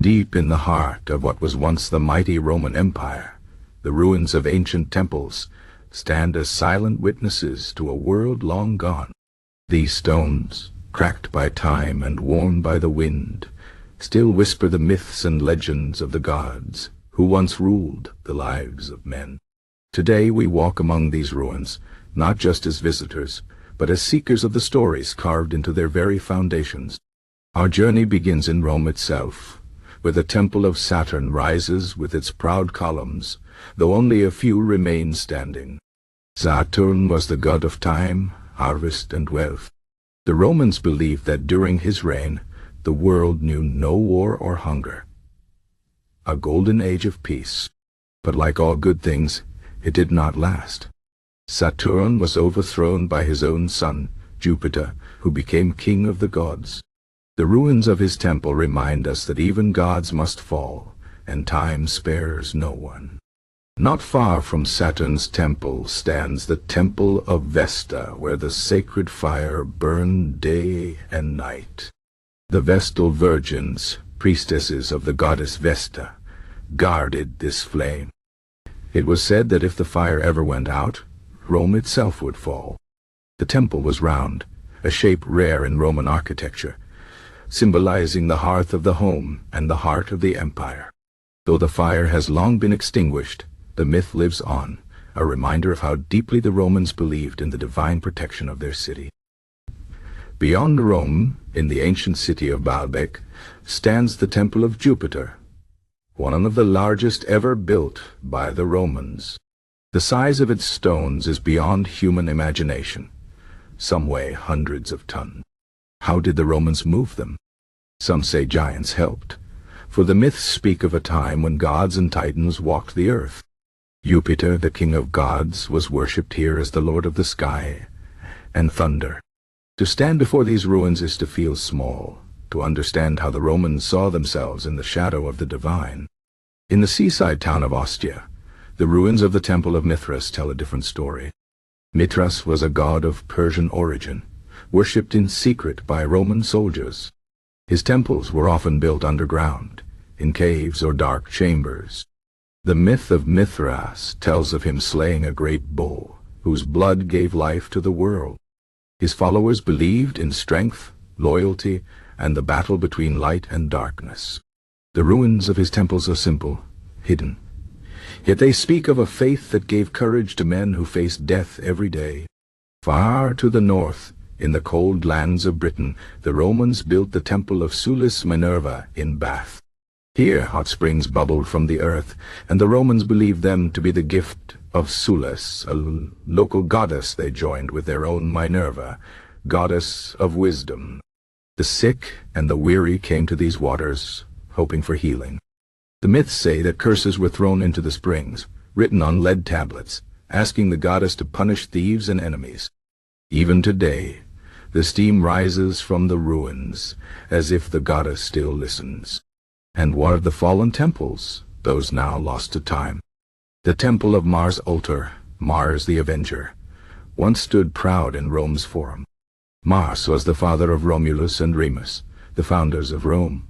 Deep in the heart of what was once the mighty Roman Empire, the ruins of ancient temples stand as silent witnesses to a world long gone. These stones, cracked by time and worn by the wind, still whisper the myths and legends of the gods who once ruled the lives of men. Today we walk among these ruins, not just as visitors, but as seekers of the stories carved into their very foundations. Our journey begins in Rome itself, where the temple of Saturn rises with its proud columns, though only a few remain standing. Saturn was the god of time, harvest, and wealth. The Romans believed that during his reign, the world knew no war or hunger. A golden age of peace. But like all good things, it did not last. Saturn was overthrown by his own son, Jupiter, who became king of the gods. The ruins of his temple remind us that even gods must fall, and time spares no one. Not far from Saturn's temple stands the temple of Vesta, where the sacred fire burned day and night. The Vestal virgins, priestesses of the goddess Vesta, guarded this flame. It was said that if the fire ever went out, Rome itself would fall. The temple was round, a shape rare in Roman architecture, symbolizing the hearth of the home and the heart of the empire. Though the fire has long been extinguished, the myth lives on, a reminder of how deeply the Romans believed in the divine protection of their city. Beyond Rome, in the ancient city of Baalbek, stands the temple of Jupiter, one of the largest ever built by the Romans. The size of its stones is beyond human imagination. Some weigh hundreds of tons. How did the Romans move them? Some say giants helped, for the myths speak of a time when gods and titans walked the earth. Jupiter, the king of gods, was worshipped here as the lord of the sky and thunder. To stand before these ruins is to feel small, to understand how the Romans saw themselves in the shadow of the divine. In the seaside town of Ostia, the ruins of the temple of Mithras tell a different story. Mithras was a god of Persian origin, worshipped in secret by Roman soldiers. His temples were often built underground, in caves or dark chambers. The myth of Mithras tells of him slaying a great bull, whose blood gave life to the world. His followers believed in strength, loyalty, and the battle between light and darkness. The ruins of his temples are simple, hidden. Yet they speak of a faith that gave courage to men who faced death every day. Far to the north, in the cold lands of Britain, the Romans built the temple of Sulis Minerva in Bath. Here hot springs bubbled from the earth, and the Romans believed them to be the gift of Sulis, a local goddess they joined with their own Minerva, goddess of wisdom. The sick and the weary came to these waters, hoping for healing. The myths say that curses were thrown into the springs, written on lead tablets, asking the goddess to punish thieves and enemies. Even today, the steam rises from the ruins, as if the goddess still listens. And what of the fallen temples, those now lost to time? The temple of Mars Ultor, Mars the Avenger, once stood proud in Rome's forum. Mars was the father of Romulus and Remus, the founders of Rome.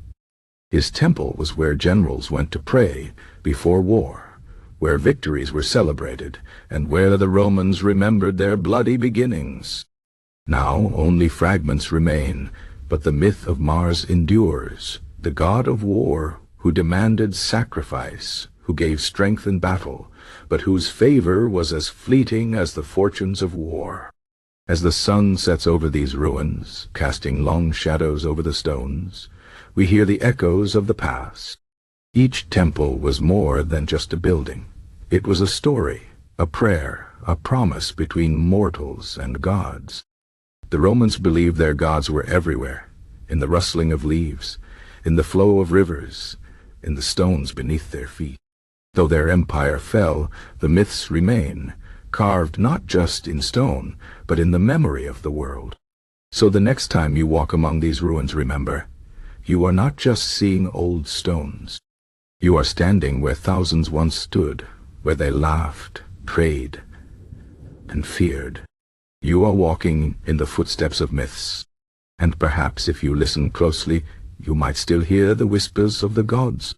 His temple was where generals went to pray before war, where victories were celebrated, and where the Romans remembered their bloody beginnings. Now only fragments remain, but the myth of Mars endures, the god of war who demanded sacrifice, who gave strength in battle, but whose favor was as fleeting as the fortunes of war. As the sun sets over these ruins, casting long shadows over the stones, we hear the echoes of the past. Each temple was more than just a building. It was a story, a prayer, a promise between mortals and gods. The Romans believed their gods were everywhere, in the rustling of leaves, in the flow of rivers, in the stones beneath their feet. Though their empire fell, the myths remain, carved not just in stone, but in the memory of the world. So the next time you walk among these ruins, remember, you are not just seeing old stones. You are standing where thousands once stood, where they laughed, prayed, and feared. You are walking in the footsteps of myths, and perhaps if you listen closely, you might still hear the whispers of the gods.